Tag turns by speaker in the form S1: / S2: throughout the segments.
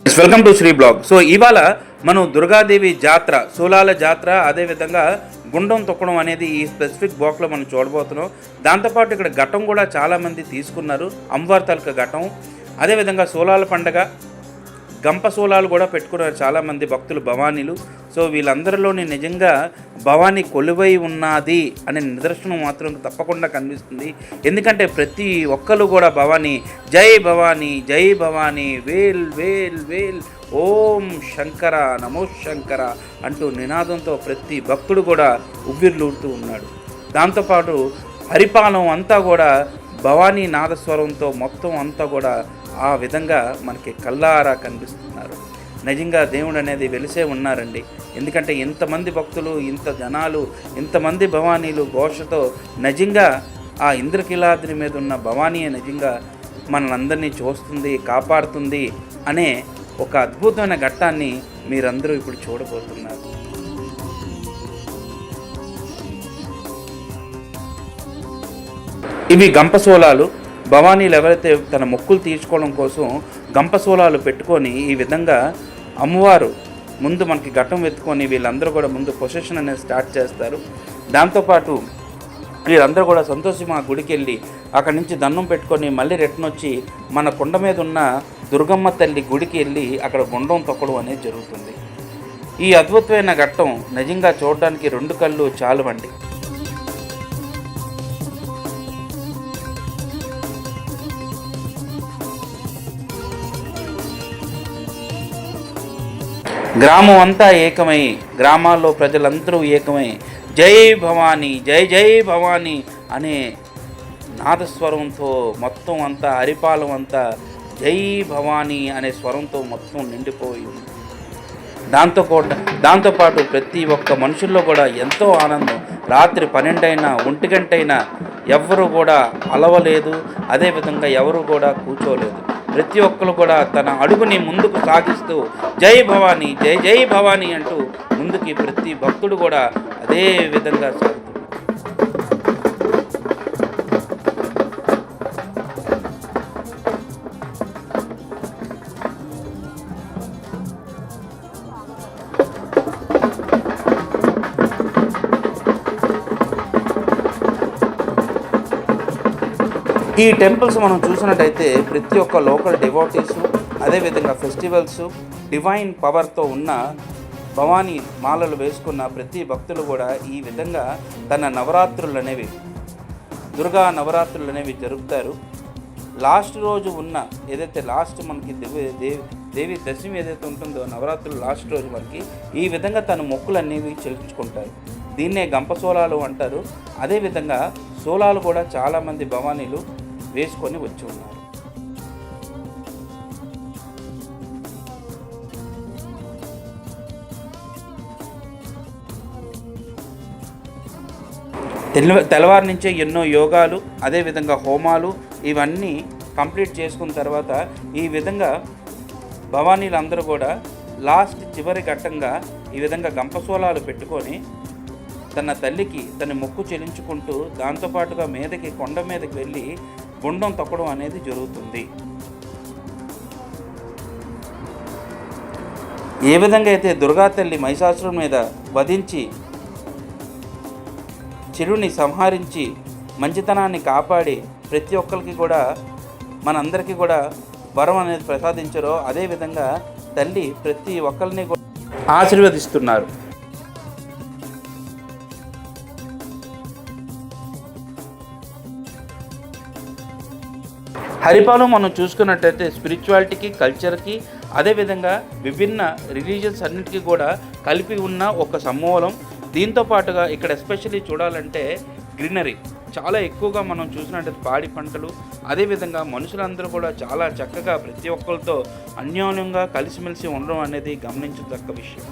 S1: Welcome to Shri blog. So ఇవాళ మనం దుర్గాదేవి జాతర, సోలాల జాతర, అదేవిధంగా గుండం తొక్కడం అనేది ఈ స్పెసిఫిక్ బ్లాక్లో మనం చూడబోతున్నాం. దాంతోపాటు ఇక్కడ ఘటం కూడా చాలామంది తీసుకున్నారు, అమ్మవారి తాలూకా ఘటం. అదేవిధంగా సోలాల పండగ, గంప సోలాలు కూడా పెట్టుకున్నారు చాలామంది భక్తులు, భవానీలు. సో వీళ్ళందరిలోని నిజంగా భవానీ కొలువై ఉన్నది అనే నిదర్శనం మాత్రం తప్పకుండా కనిపిస్తుంది. ఎందుకంటే ప్రతి ఒక్కరు కూడా భవానీ, జై భవానీ, జై భవానీ, వేల్ వేల్ వేల్, ఓం శంకర, నమో శంకర అంటూ నినాదంతో ప్రతి భక్తుడు కూడా ఉవ్విర్లూడుతూ ఉన్నాడు. దాంతోపాటు హరిపాలెం అంతా కూడా భవానీ నాదస్వరంతో మొత్తం అంతా కూడా ఆ విధంగా మనకి కళ్ళారా కనిపిస్తున్నారు. నిజంగా దేవుడు అనేది వెలిసే ఉన్నారండి. ఎందుకంటే ఇంతమంది భక్తులు, ఇంత జనాలు, ఇంతమంది భవానీలు ఘోషతో నిజంగా ఆ ఇంద్రకీలాద్రి మీద ఉన్న భవానీ నిజంగా మనందరినీ చూస్తుంది, కాపాడుతుంది అనే ఒక అద్భుతమైన ఘట్టాన్ని మీరందరూ ఇప్పుడు చూడబోతున్నారు. ఇవి గంపసోలాలు. భవానీలు ఎవరైతే తన మొక్కులు తీర్చుకోవడం కోసం గంపసోలాలు పెట్టుకొని ఈ విధంగా అమ్మవారు ముందు మనకి ఘట్టం ఎత్తుకొని వీళ్ళందరూ కూడా ముందు ప్రొసెషన్ అనేది స్టార్ట్ చేస్తారు. దాంతోపాటు వీళ్ళందరూ కూడా సంతోషి మా గుడికి వెళ్ళి అక్కడి నుంచి దండం పెట్టుకొని మళ్ళీ రిటర్న్ వచ్చి మన కొండ మీద ఉన్న దుర్గమ్మ తల్లి గుడికి వెళ్ళి అక్కడ గుండం తొక్కడం అనేది జరుగుతుంది. ఈ అద్భుతమైన ఘట్టం నిజంగా చూడడానికి రెండు కళ్ళు చాలువండి. గ్రామం అంతా ఏకమై, గ్రామాల్లో ప్రజలందరూ ఏకమై జై భవానీ, జై జై భవానీ అనే నాదస్వరంతో మొత్తం అంతా హరిపాలెం అంతా జై భవానీ అనే స్వరంతో మొత్తం నిండిపోయింది. దాంతోపాటు ప్రతి ఒక్క మనుషుల్లో కూడా ఎంతో ఆనందం. రాత్రి 12 అయినా 1 గంట అయినా ఎవరు కూడా అలవలేదు, అదేవిధంగా ఎవరు కూడా కూర్చోలేదు. ప్రతి ఒక్కరు కూడా తన అడుగుని ముందుకు సాగిస్తూ జై భవానీ, జై జై భవానీ అంటూ ముందుకి ప్రతి భక్తుడు కూడా అదే విధంగా సాగుతుంది. ఈ టెంపుల్స్ మనం చూసినట్టయితే ప్రతి ఒక్క లోకల్ డివోటీసు, అదేవిధంగా ఫెస్టివల్స్, డివైన్ పవర్తో ఉన్న భవానీ మాలలు వేసుకున్న ప్రతి భక్తులు కూడా ఈ విధంగా తన నవరాత్రులు అనేవి, దుర్గా నవరాత్రులు అనేవి జరుపుతారు. లాస్ట్ రోజు ఉన్న ఏదైతే లాస్ట్ మనకి దేవి దశమి ఏదైతే ఉంటుందో నవరాత్రులు లాస్ట్ రోజు మనకి ఈ విధంగా తన మొక్కులు అనేవి చెల్లించుకుంటారు. దీన్నే గంపసోలాలు అంటారు. అదేవిధంగా సోలాలు కూడా చాలామంది భవానీలు వేసుకొని వచ్చి ఉన్నారు. తెల్లవారి నుంచే ఎన్నో యోగాలు, అదేవిధంగా హోమాలు ఇవన్నీ కంప్లీట్ చేసుకున్న తర్వాత ఈ విధంగా భవానీలందరూ కూడా లాస్ట్ చివరి ఘట్టంగా ఈ విధంగా గంపసోలాలు పెట్టుకొని తన తల్లికి తన మొక్కు చెల్లించుకుంటూ దాంతోపాటుగా మీదకి కొండ మీదకి వెళ్ళి గుండం తొక్కడం అనేది జరుగుతుంది. ఏ విధంగా అయితే దుర్గా తల్లి మహిషాసురుడి మీద వధించి చెడుని సంహరించి మంచితనాన్ని కాపాడి ప్రతి ఒక్కరికి కూడా మనందరికీ కూడా వరం అనేది ప్రసాదించారో అదేవిధంగా తల్లి ప్రతి ఒక్కరిని కూడా ఆశీర్వదిస్తున్నారు. హరిపాలెం మనం చూసుకున్నట్టయితే స్పిరిచువాలిటీకి, కల్చర్కి, అదేవిధంగా విభిన్న రిలీజియన్స్ అన్నిటికీ కూడా కలిపి ఉన్న ఒక సమూలం. దీంతో పాటుగా ఇక్కడ ఎస్పెషల్లీ చూడాలంటే గ్రీనరీ చాలా ఎక్కువగా మనం చూసినట్టయితే పాడి పంటలు, అదేవిధంగా మనుషులందరూ కూడా చాలా చక్కగా ప్రతి ఒక్కరితో అన్యోన్యంగా కలిసిమెలిసి ఉండడం అనేది గమనించదగ్గ విషయం.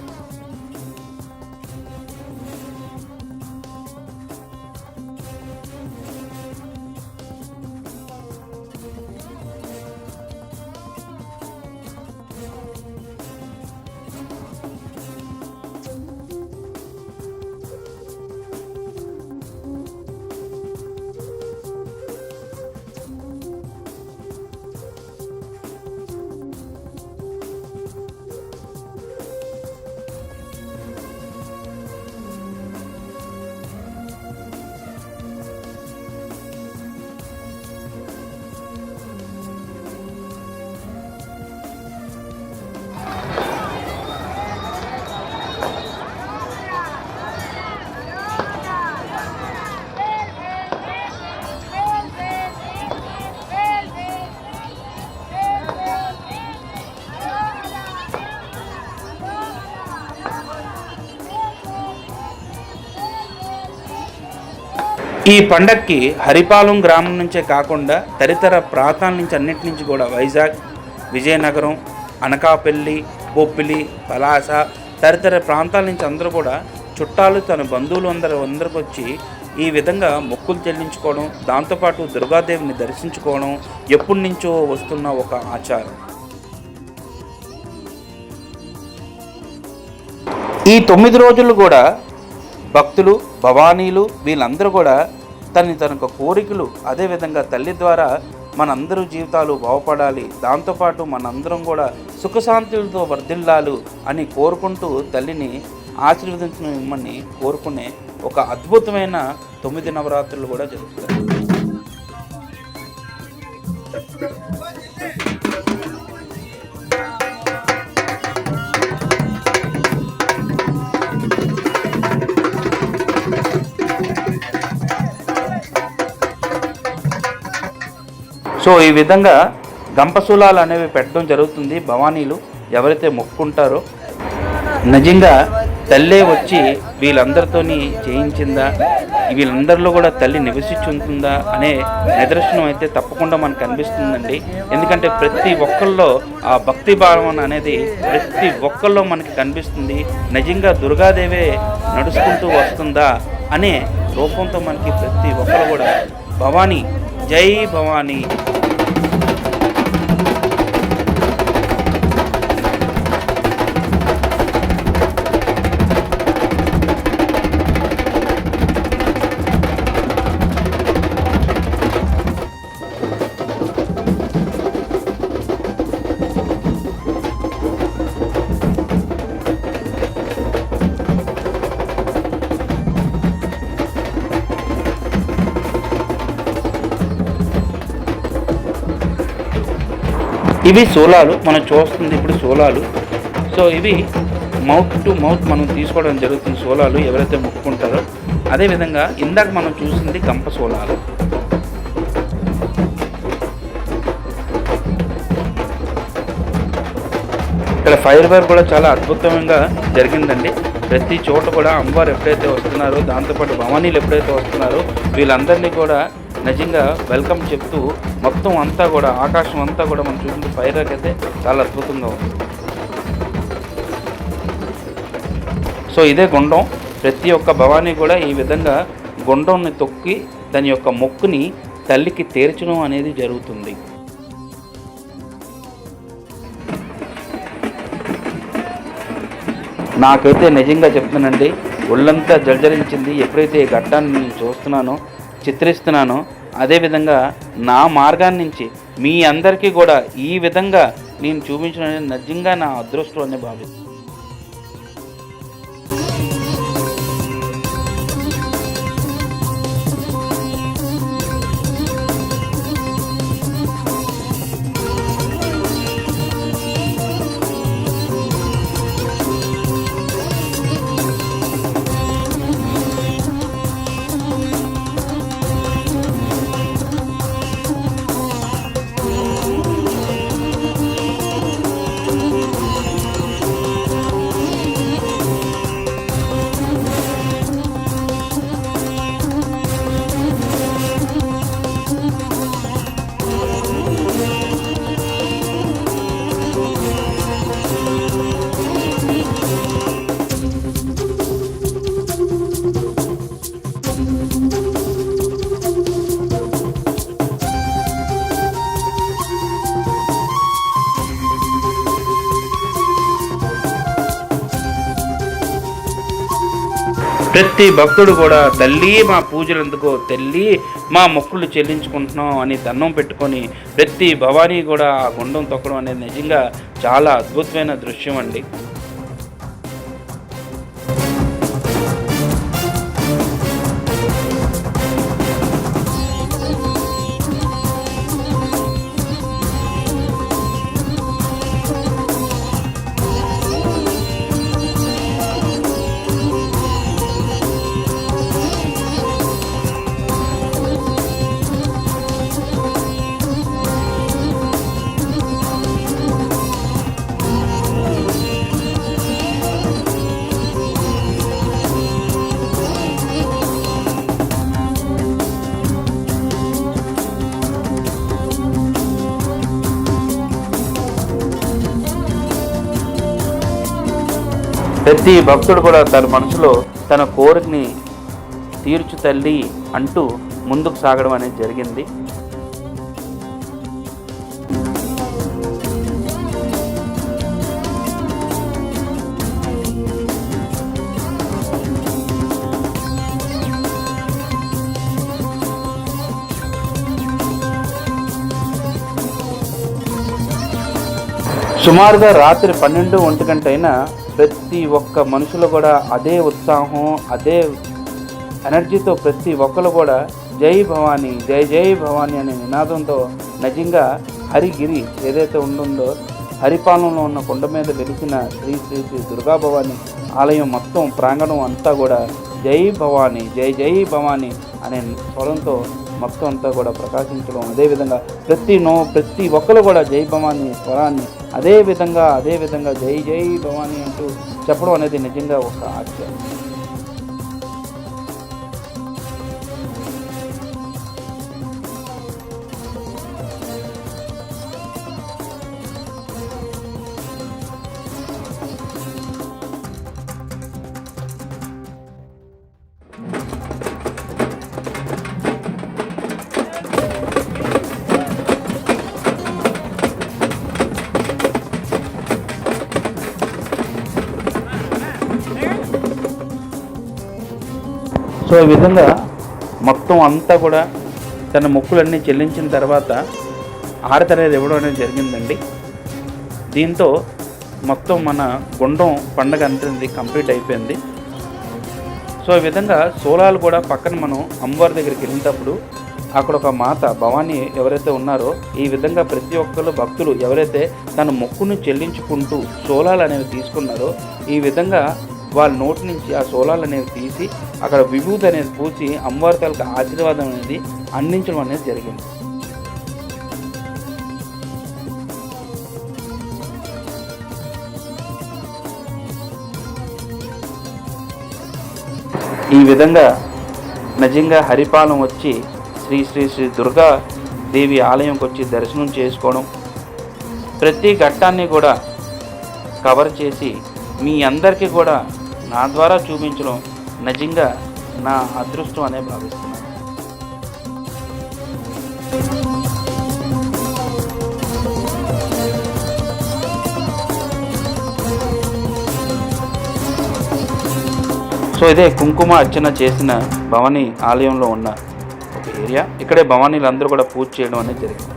S1: ఈ పండక్కి హరిపాలెం గ్రామం నుంచే కాకుండా తదితర ప్రాంతాల నుంచి అన్నిటి నుంచి కూడా వైజాగ్, విజయనగరం, అనకాపల్లి, బొబ్బిలి, పలాస తదితర ప్రాంతాల నుంచి అందరూ కూడా చుట్టాలు తన బంధువులు అందరికి వచ్చి ఈ విధంగా మొక్కులు చెల్లించుకోవడం, దాంతోపాటు దుర్గాదేవిని దర్శించుకోవడం ఎప్పటి నుంచో వస్తున్న ఒక ఆచారం. ఈ 9 రోజులు కూడా భక్తులు, భవానీలు వీళ్ళందరూ కూడా తనకు కోరికలు, అదేవిధంగా తల్లి ద్వారా మనందరూ జీవితాలు బాగుపడాలి, దాంతోపాటు మనందరం కూడా సుఖశాంతులతో వర్ధిల్లాలు అని కోరుకుంటూ తల్లిని ఆశీర్వదించిన మిమ్మల్ని కోరుకునే ఒక అద్భుతమైన 9 నవరాత్రులు కూడా జరుగుతాయి. సో ఈ విధంగా గంపశూలాలు అనేవి పెట్టడం జరుగుతుంది. భవానీలు ఎవరైతే మొక్కుంటారో నిజంగా తల్లే వచ్చి వీళ్ళందరితోని చేయించిందా, వీళ్ళందరిలో కూడా తల్లి నివసించుంటుందా అనే నిదర్శనం అయితే తప్పకుండా మనకు కనిపిస్తుందండి. ఎందుకంటే ప్రతి ఒక్కళ్ళలో ఆ భక్తి భావం అనేది ప్రతి ఒక్కళ్ళలో మనకి కనిపిస్తుంది. నిజంగా దుర్గాదేవే నడుచుకుంటూ వస్తుందా అనే రూపంతో మనకి ప్రతి ఒక్కరు కూడా భవానీ, జై భవానీ. ఇవి సోలాలు, మనం చూస్తుంది ఇప్పుడు సోలాలు. సో ఇవి మౌత్ టు మౌత్ మనం తీసుకోవడం జరుగుతుంది సోలాలు ఎవరైతే మొక్కుకుంటారో. అదేవిధంగా ఇందాక మనం చూసింది గంప సోలాలు. ఇక్కడ ఫైర్ వర్క్ కూడా చాలా అద్భుతంగా జరిగిందండి. ప్రతి చోట కూడా అమ్మవారు ఎప్పుడైతే వస్తున్నారో, దాంతోపాటు భవానీలు ఎప్పుడైతే వస్తున్నారో వీళ్ళందరినీ కూడా నిజంగా వెల్కమ్ చెప్తూ మొత్తం అంతా కూడా ఆకాశం అంతా కూడా మనం చూసిన ఫైర్ వర్క్ అయితే చాలా అద్భుతంగా ఉంది. సో ఇదే గుండం. ప్రతి ఒక్క భవానీ కూడా ఈ విధంగా గుండంని తొక్కి దాని యొక్క మొక్కుని తల్లికి తీర్చడం అనేది జరుగుతుంది. నాకైతే నిజంగా చెప్తున్నానండి, ఒళ్ళంతా జర్జరించింది ఎప్పుడైతే ఈ ఘట్టాన్ని నేను చూస్తున్నానో, చిత్రిస్తున్నానో. అదేవిధంగా నా మార్గాన్ని నుంచి మీ అందరికీ కూడా ఈ విధంగా నేను చూపించడం నిజంగా నా అదృష్టం అనే భావిస్తున్నాను. ప్రతి భక్తుడు కూడా తల్లి మా పూజలు ఎందుకో, తల్లి మా మొక్కులు చెల్లించుకుంటున్నాం అని దండం పెట్టుకొని ప్రతి భవానీ కూడా ఆ గుండం తొక్కడం అనేది నిజంగా చాలా అద్భుతమైన దృశ్యం అండి. ప్రతి భక్తుడు కూడా తన మనసులో తన కోరికని తీర్చు తల్లి అంటూ ముందుకు సాగడం అనేది జరిగింది. సుమారుగా రాత్రి 12-1 గంట అయినా ప్రతి ఒక్క మనుషులు కూడా అదే ఉత్సాహం, అదే ఎనర్జీతో ప్రతి ఒక్కరు కూడా జై భవానీ, జై జై భవానీ అనే నినాదంతో నిజంగా హరిగిరి ఏదైతే ఉంటుందో హరిపాలెంలో ఉన్న కొండ మీద వెలిసిన శ్రీ శ్రీ శ్రీ దుర్గా భవానీ ఆలయం మొత్తం ప్రాంగణం అంతా కూడా జై భవానీ, జై జై భవానీ అనే స్వరంతో మొత్తం అంతా కూడా ప్రకాశించడం. అదేవిధంగా ప్రతి ఒక్కరు కూడా జై భవానీ స్వరాన్ని అదే విధంగా జై జై భవానీ అంటూ చెప్పడం అనేది నిజంగా ఒక ఆశ్చర్యం. సో ఈ విధంగా మొత్తం అంతా కూడా తన మొక్కులన్నీ చెల్లించిన తర్వాత హారతి అనేది ఇవ్వడం అనేది జరిగిందండి. దీంతో మొత్తం మన గుండం పండగ అంతా కంప్లీట్ అయిపోయింది. సో ఈ విధంగా సోలాలు కూడా పక్కన మనం అమ్మవారి దగ్గరికి వెళ్ళినప్పుడు అక్కడ ఒక మాత భవానీ ఎవరైతే ఉన్నారో ఈ విధంగా ప్రతి ఒక్కరు భక్తులు ఎవరైతే తన మొక్కును చెల్లించుకుంటూ సోలాలు అనేవి తీసుకున్నారో ఈ విధంగా వాళ్ళ నోటి నుంచి ఆ సోలాలు అనేవి తీసి అక్కడ విభూతి అనేది పూసి అమ్మవారి తాలూకు ఆశీర్వాదం అనేది అందించడం అనేది జరిగింది. ఈ విధంగా నిజంగా హరిపాలెం వచ్చి శ్రీ శ్రీ శ్రీ దుర్గా దేవి ఆలయంకి వచ్చి దర్శనం చేసుకోవడం, ప్రతి ఘట్టాన్ని కూడా కవర్ చేసి మీ అందరికీ కూడా నా ద్వారా చూపించడం నిజంగా నా అదృష్టం అనే భావిస్తున్నాను. సో ఇదే కుంకుమ అర్చన చేసిన భవానీ ఆలయంలో ఉన్న ఒక ఏరియా. ఇక్కడే భవానీలందరూ కూడా పూజ చేయడం అనేది జరిగింది.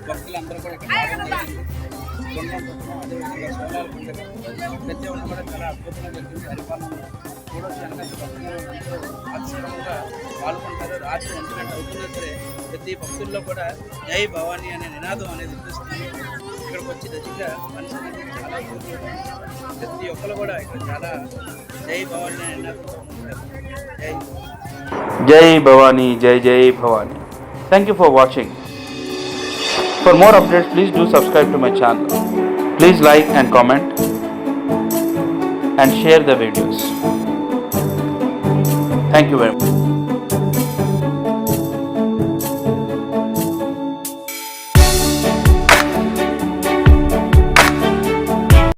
S2: భక్తులందరూ కూడా ప్రతి ఒక్కరు కూడా చాలా అద్భుతంగా జరిగింది. హరిపాలెంలో చూడొచ్చు అక్షరంగా పాల్గొంటారు. రాత్రి 1 గంట అవుతున్నా సరే ప్రతి భక్తుల్లో కూడా జై భవానీ అనే నినాదం అనేది వినిపిస్తుంది. ఇక్కడికి వచ్చి నిజంగా మనిషి అనేది చాలా ప్రతి ఒక్కరు కూడా ఇక్కడ చాలా జై భవానీ అనే నినాదంతో ఉంటారు.
S1: జై భవానీ, జై జై Bhavani. Thank you for watching. For more updates, please do subscribe to my channel. Please like and comment and share the videos. Thank you very much.